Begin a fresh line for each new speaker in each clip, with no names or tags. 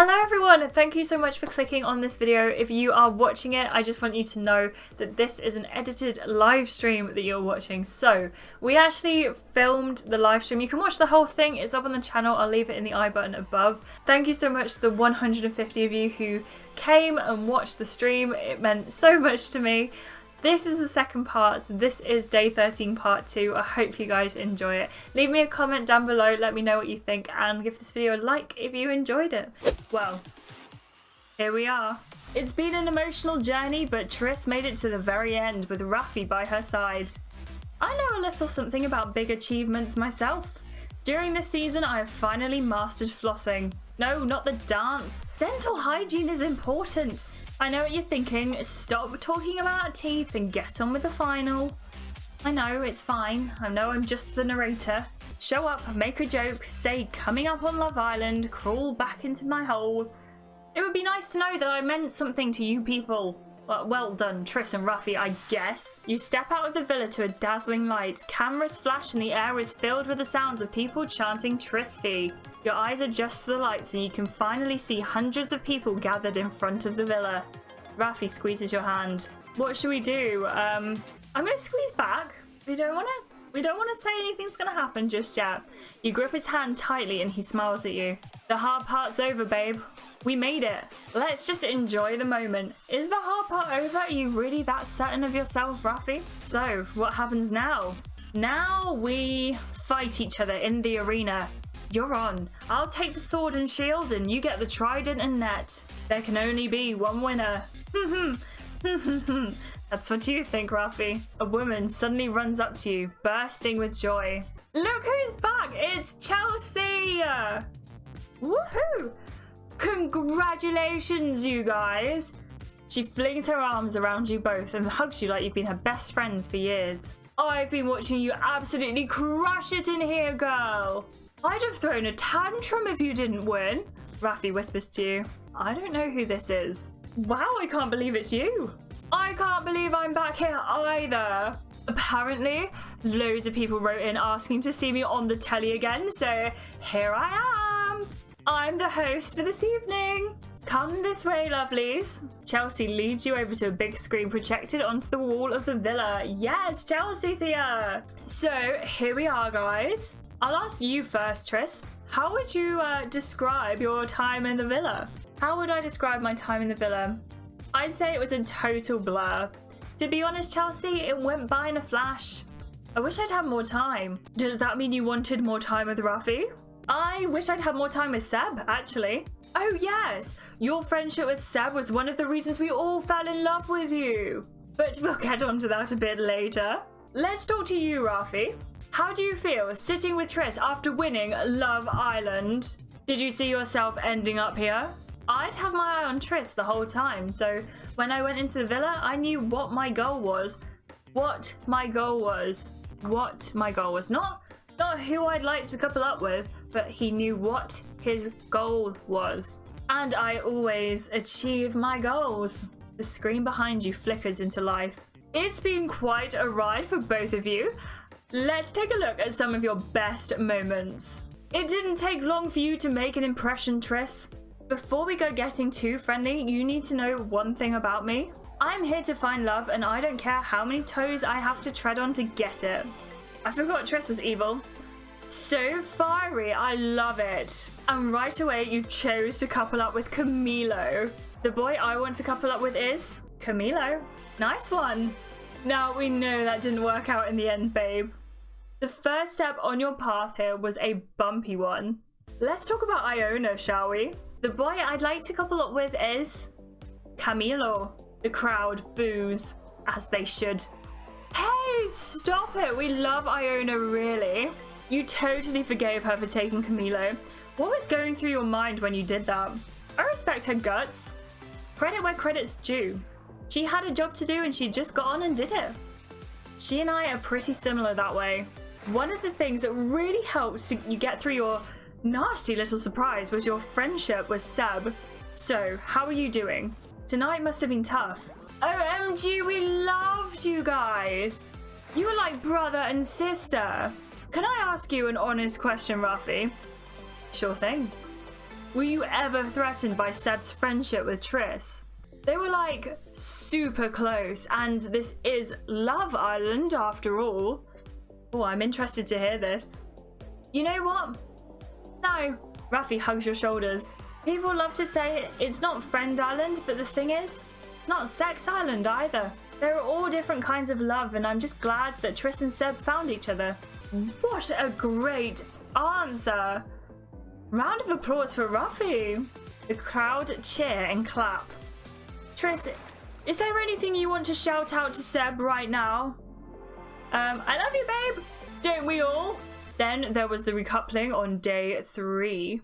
Hello everyone, thank you so much for clicking on this video. If you are watching it, I just want you to know that this is an edited live stream that you're watching. So we actually filmed the live stream. You can watch the whole thing, it's up on the channel. I'll leave it in the I button above. Thank you so much to the 150 of you who came and watched the stream. It meant so much to me. This is the second part, so this is day 13 part 2. I hope you guys enjoy it. Leave me a comment down below, let me know what you think, and give this video a like if you enjoyed it. Well, here we are. It's been an emotional journey, but Triss made it to the very end with Rafi by her side. I know a little something about big achievements myself. During this season, I have finally mastered flossing. No, not the dance. Dental hygiene is important. I know what you're thinking, stop talking about our teeth and get on with the final. I know, it's fine, I know I'm just the narrator. Show up, make a joke, say coming up on Love Island, crawl back into my hole. It would be nice to know that I meant something to you people. Well done, Triss and Rafi, I guess. You step out of the villa to a dazzling light. Cameras flash and the air is filled with the sounds of people chanting Trissfee. Your eyes adjust to the lights and you can finally see hundreds of people gathered in front of the villa. Rafi squeezes your hand. What should we do? I'm gonna squeeze back. We don't wanna say anything's gonna happen just yet. You grip his hand tightly and he smiles at you. The hard part's over, babe. We made it. Let's just enjoy the moment. Is the hard part over? Are you really that certain of yourself, Rafi? So, what happens now? Now we fight each other in the arena. You're on. I'll take the sword and shield and you get the trident and net. There can only be one winner. That's what you think, Rafi. A woman suddenly runs up to you, bursting with joy. Look who's back! It's Chelsea! Woohoo! Congratulations, you guys! She flings her arms around you both and hugs you like you've been her best friends for years. I've been watching you absolutely crush it in here, girl! I'd have thrown a tantrum if you didn't win. Rafi whispers to you. I don't know who this is. Wow, I can't believe it's you. I can't believe I'm back here either. Apparently, loads of people wrote in asking to see me on the telly again, so here I am. I'm the host for this evening. Come this way, lovelies. Chelsea leads you over to a big screen projected onto the wall of the villa. Yes, Chelsea's here. So here we are, guys. I'll ask you first, Triss. How would you describe your time in the villa? How would I describe my time in the villa? I'd say it was a total blur. To be honest, Chelsea, it went by in a flash. I wish I'd had more time. Does that mean you wanted more time with Rafi? I wish I'd had more time with Seb, actually. Oh yes, your friendship with Seb was one of the reasons we all fell in love with you. But we'll get onto that a bit later. Let's talk to you, Rafi. How do you feel sitting with Triss after winning Love Island? Did you see yourself ending up here? I'd have my eye on Triss the whole time, so when I went into the villa, I knew what my goal was. What my goal was. Not who I'd like to couple up with, but he knew what his goal was. And I always achieve my goals. The screen behind you flickers into life. It's been quite a ride for both of you. Let's take a look at some of your best moments. It didn't take long for you to make an impression, Triss. Before we go getting too friendly, you need to know one thing about me. I'm here to find love and I don't care how many toes I have to tread on to get it. I forgot Triss was evil. So fiery, I love it. And right away you chose to couple up with Camilo. The boy I want to couple up with is Camilo. Nice one. Now we know that didn't work out in the end, babe. The first step on your path here was a bumpy one. Let's talk about Iona, shall we? The boy I'd like to couple up with is Camilo. The crowd boos, as they should. Hey, stop it. We love Iona, really. You totally forgave her for taking Camilo. What was going through your mind when you did that? I respect her guts. Credit where credit's due. She had a job to do and she just got on and did it. She and I are pretty similar that way. One of the things that really helped you get through your nasty little surprise was your friendship with Seb. So, how are you doing? Tonight must have been tough. OMG, we loved you guys. You were like brother and sister. Can I ask you an honest question, Rafi? Sure thing. Were you ever threatened by Seb's friendship with Triss? They were like super close, and this is Love Island after all. Oh, I'm interested to hear this. You know what? No. Rafi hugs your shoulders. People love to say it's not Friend Island, but the thing is, it's not Sex Island either. There are all different kinds of love, and I'm just glad that Triss and Seb found each other. What a great answer! Round of applause for Rafi. The crowd cheer and clap. Triss, is there anything you want to shout out to Seb right now? I love you, babe. Don't we all? Then there was the recoupling on day 3.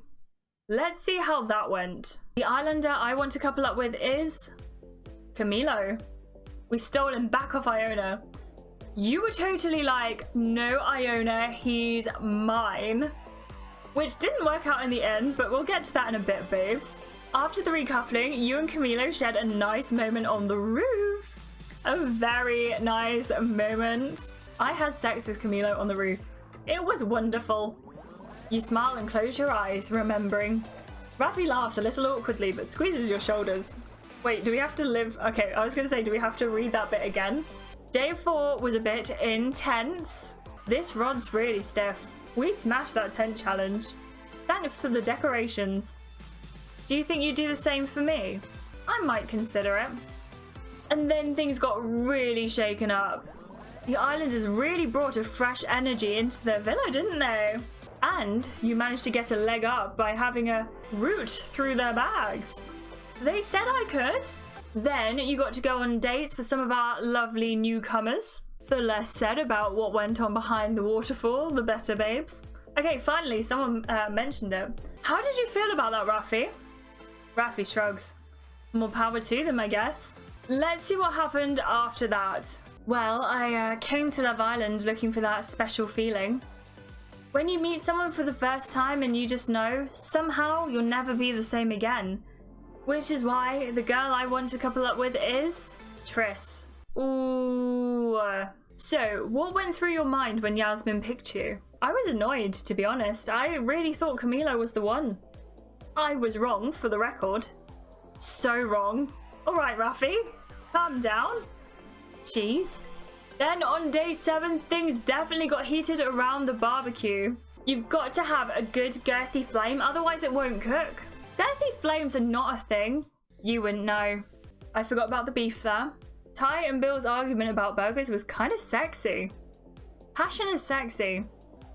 Let's see how that went. The islander I want to couple up with is Camilo. We stole him back off Iona. You were totally like, no, Iona, he's mine. Which didn't work out in the end, but we'll get to that in a bit, babes. After the recoupling, you and Camilo shared a nice moment on the roof. A very nice moment. I had sex with Camilo on the roof. It was wonderful. You smile and close your eyes, remembering. Rafi laughs a little awkwardly, but squeezes your shoulders. Wait, do we have to live? Okay, I was gonna say, do we have to read that bit again? Day 4 was a bit intense. This rod's really stiff. We smashed that tent challenge. Thanks to the decorations. Do you think you'd do the same for me? I might consider it. And then things got really shaken up. The islanders really brought a fresh energy into their villa, didn't they? And you managed to get a leg up by having a route through their bags. They said I could. Then you got to go on dates with some of our lovely newcomers. The less said about what went on behind the waterfall, the better, babes. Okay, finally, someone mentioned it. How did you feel about that, Rafi? Rafi shrugs. More power to them, I guess. Let's see what happened after that. Well, I came to Love Island looking for that special feeling. When you meet someone for the first time and you just know, somehow you'll never be the same again. Which is why the girl I want to couple up with is Triss. Ooh. So, what went through your mind when Yasmin picked you? I was annoyed, to be honest. I really thought Camilo was the one. I was wrong, for the record. So wrong. Alright, Rafi. Calm down. Jeez. Then on day 7, things definitely got heated around the barbecue. You've got to have a good girthy flame, otherwise it won't cook. Girthy flames are not a thing. You wouldn't know. I forgot about the beef there. Ty and Bill's argument about burgers was kind of sexy. Passion is sexy.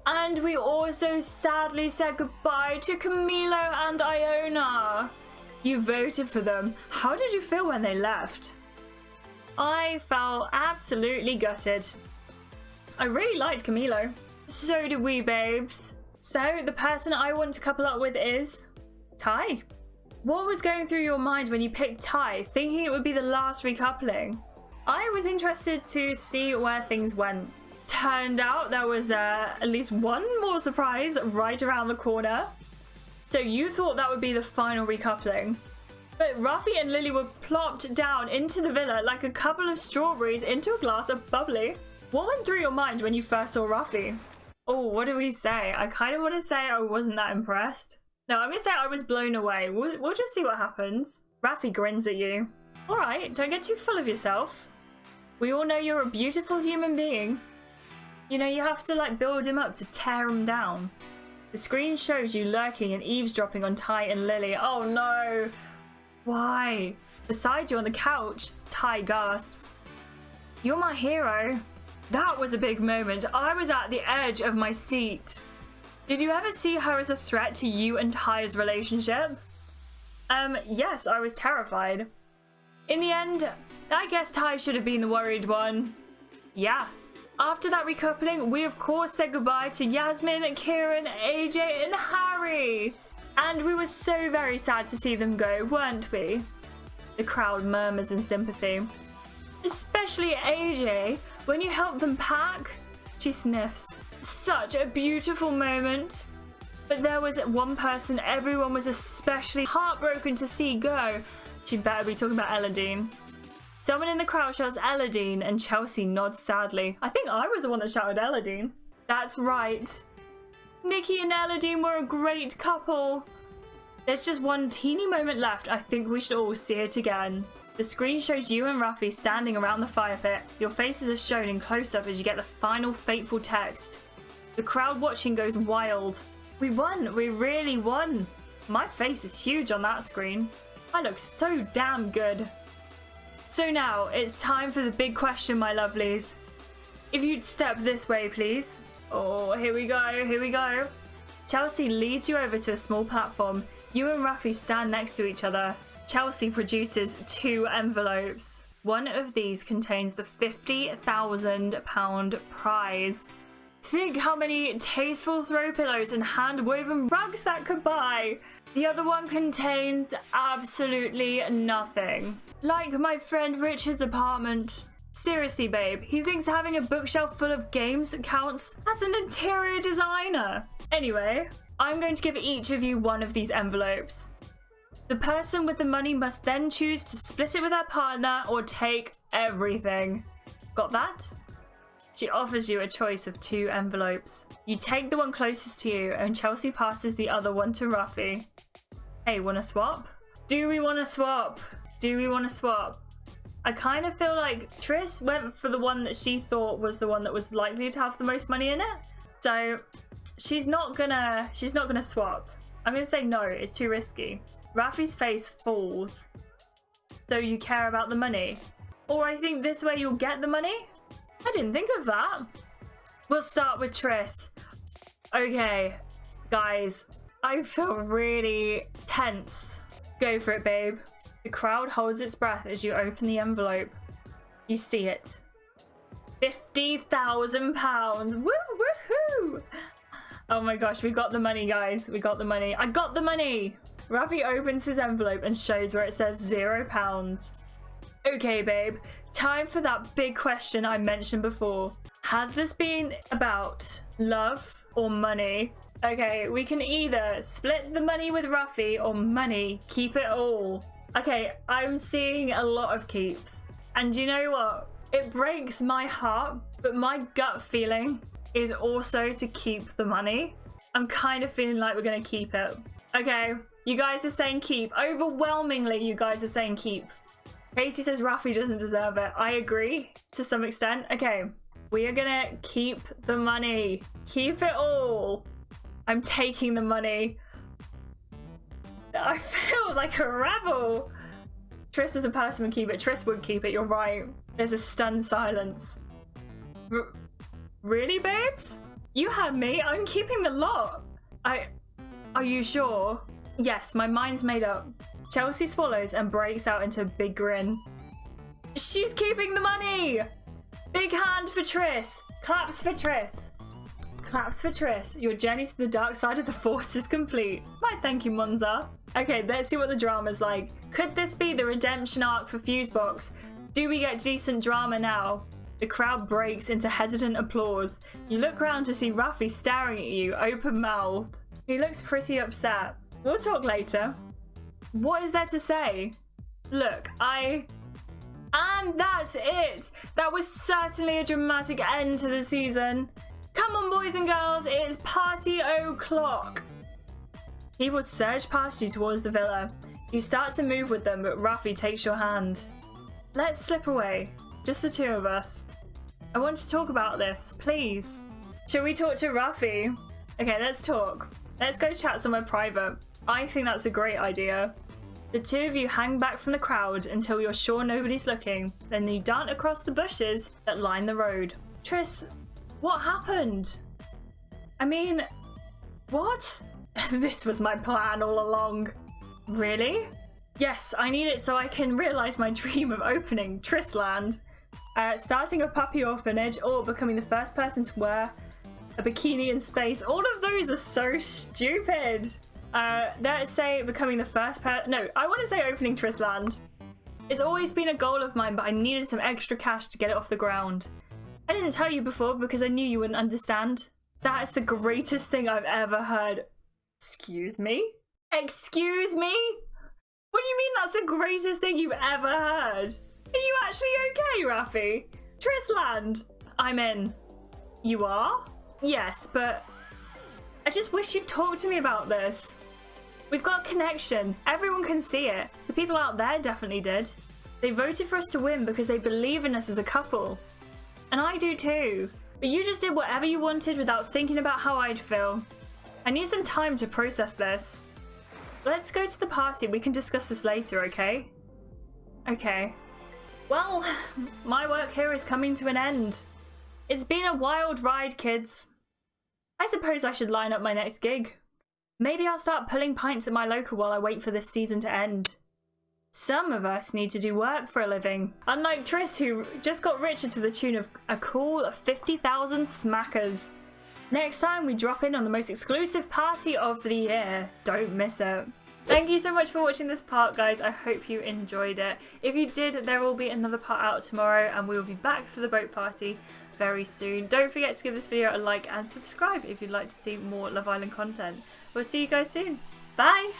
And we also sadly said goodbye to Camilo and Iona. You voted for them. How did you feel when they left? I felt absolutely gutted. I really liked Camilo. So did we, babes. So the person I want to couple up with is Ty. What was going through your mind when you picked Ty, thinking it would be the last recoupling? I was interested to see where things went. Turned out there was at least one more surprise right around the corner. So you thought that would be the final recoupling. But Rafi and Lily were plopped down into the villa like a couple of strawberries into a glass of bubbly. What went through your mind when you first saw Rafi? Oh, what do we say? I kind of want to say I wasn't that impressed. No, I'm going to say I was blown away. We'll just see what happens. Rafi grins at you. Alright, don't get too full of yourself. We all know you're a beautiful human being. You know, you have to like build him up to tear him down. The screen shows you lurking and eavesdropping on Ty and Lily. Oh no! Why? Beside you on the couch, Ty gasps. You're my hero. That was a big moment. I was at the edge of my seat. Did you ever see her as a threat to you and Ty's relationship? Yes, I was terrified. In the end, I guess Ty should have been the worried one. Yeah. After that recoupling, we of course said goodbye to Yasmin, Kieran, AJ, and Harry. And we were so very sad to see them go, weren't we? The crowd murmurs in sympathy. Especially AJ, when you helped them pack. She sniffs. Such a beautiful moment. But there was one person everyone was especially heartbroken to see go. She better be talking about Eladine. Someone in the crowd shouts Eladine and Chelsea nods sadly. I think I was the one that shouted Eladine. That's right. Nikki and Eladine were a great couple. There's just one teeny moment left. I think we should all see it again. The screen shows you and Rafi standing around the fire pit. Your faces are shown in close-up as you get the final fateful text. The crowd watching goes wild. We won! We really won! My face is huge on that screen. I look so damn good. So now, it's time for the big question, my lovelies. If you'd step this way, please. Oh, here we go, here we go. Chelsea leads you over to a small platform. You and Rafi stand next to each other. Chelsea produces 2 envelopes. One of these contains the £50,000 prize. Think how many tasteful throw pillows and hand-woven rugs that could buy. The other one contains absolutely nothing. Like my friend Richard's apartment. Seriously, babe, he thinks having a bookshelf full of games counts as an interior designer. Anyway, I'm going to give each of you one of these envelopes. The person with the money must then choose to split it with their partner or take everything. Got that? She offers you a choice of 2 envelopes. You take the one closest to you and Chelsea passes the other one to Rafi. Hey, wanna swap? Do we wanna swap? Do we wanna swap? I kind of feel like Triss went for the one that she thought was the one that was likely to have the most money in it. So she's not gonna swap. I'm gonna say no, it's too risky. Rafi's face falls. So you care about the money? Or I think this way you'll get the money? I didn't think of that. We'll start with Triss. Okay, guys, I feel really tense. Go for it, babe. The crowd holds its breath as you open the envelope. You see it. £50,000. Woo, woohoo! Oh my gosh, we got the money, guys. We got the money. I got the money! Rafi opens his envelope and shows where it says £0. Okay, babe. Time for that big question I mentioned before. Has this been about love or money? Okay, we can either split the money with Rafi or money, keep it all. Okay, I'm seeing a lot of keeps. And you know what? It breaks my heart, but my gut feeling is also to keep the money. I'm kind of feeling like we're gonna keep it. Okay, you guys are saying keep. Overwhelmingly, you guys are saying keep. Katie says Rafi doesn't deserve it. I agree to some extent. Okay, we are gonna keep the money. Keep it all. I'm taking the money. I feel like a rebel. Triss is a person would keep it. Triss would keep it, you're right. There's a stunned silence. Really, babes? You heard me. I'm keeping the lot. Are you sure? Yes, my mind's made up. Chelsea swallows and breaks out into a big grin. She's keeping the money! Big hand for Triss. Claps for Triss. Claps for Triss. Your journey to the dark side of the Force is complete. My thank you, Monza. Okay, let's see what the drama's like. Could this be the redemption arc for Fusebox? Do we get decent drama now? The crowd breaks into hesitant applause. You look around to see Rafi staring at you, open-mouthed. He looks pretty upset. We'll talk later. What is there to say? Look, and that's it! That was certainly a dramatic end to the season. Come on, boys and girls, it's party o'clock. People surge past you towards the villa. You start to move with them, but Rafi takes your hand. Let's slip away. Just the 2 of us. I want to talk about this, please. Shall we talk to Rafi? Okay, let's talk. Let's go chat somewhere private. I think that's a great idea. The 2 of you hang back from the crowd until you're sure nobody's looking. Then you dart across the bushes that line the road. Triss, what happened? I mean, what? This was my plan all along. Really? Yes, I need it so I can realize my dream of opening Trissland. Starting a puppy orphanage or becoming the first person to wear a bikini in space. All of those are so stupid. Let's say becoming the first person. No, I want to say opening Trissland. It's always been a goal of mine, but I needed some extra cash to get it off the ground. I didn't tell you before because I knew you wouldn't understand. That is the greatest thing I've ever heard. Excuse me? Excuse me? What do you mean that's the greatest thing you've ever heard? Are you actually okay, Rafi? Trissland? I'm in. You are? Yes, but I just wish you'd talk to me about this. We've got a connection. Everyone can see it. The people out there definitely did. They voted for us to win because they believe in us as a couple. And I do too. But you just did whatever you wanted without thinking about how I'd feel. I need some time to process this. Let's go to the party. We can discuss this later, okay? Okay. Well, my work here is coming to an end. It's been a wild ride, kids. I suppose I should line up my next gig. Maybe I'll start pulling pints at my local while I wait for this season to end. Some of us need to do work for a living. Unlike Triss, who just got richer to the tune of a cool 50,000 smackers. Next time we drop in on the most exclusive party of the year. Don't miss it. Thank you so much for watching this part, guys. I hope you enjoyed it. If you did, there will be another part out tomorrow and we will be back for the boat party very soon. Don't forget to give this video a like and subscribe if you'd like to see more Love Island content. We'll see you guys soon. Bye!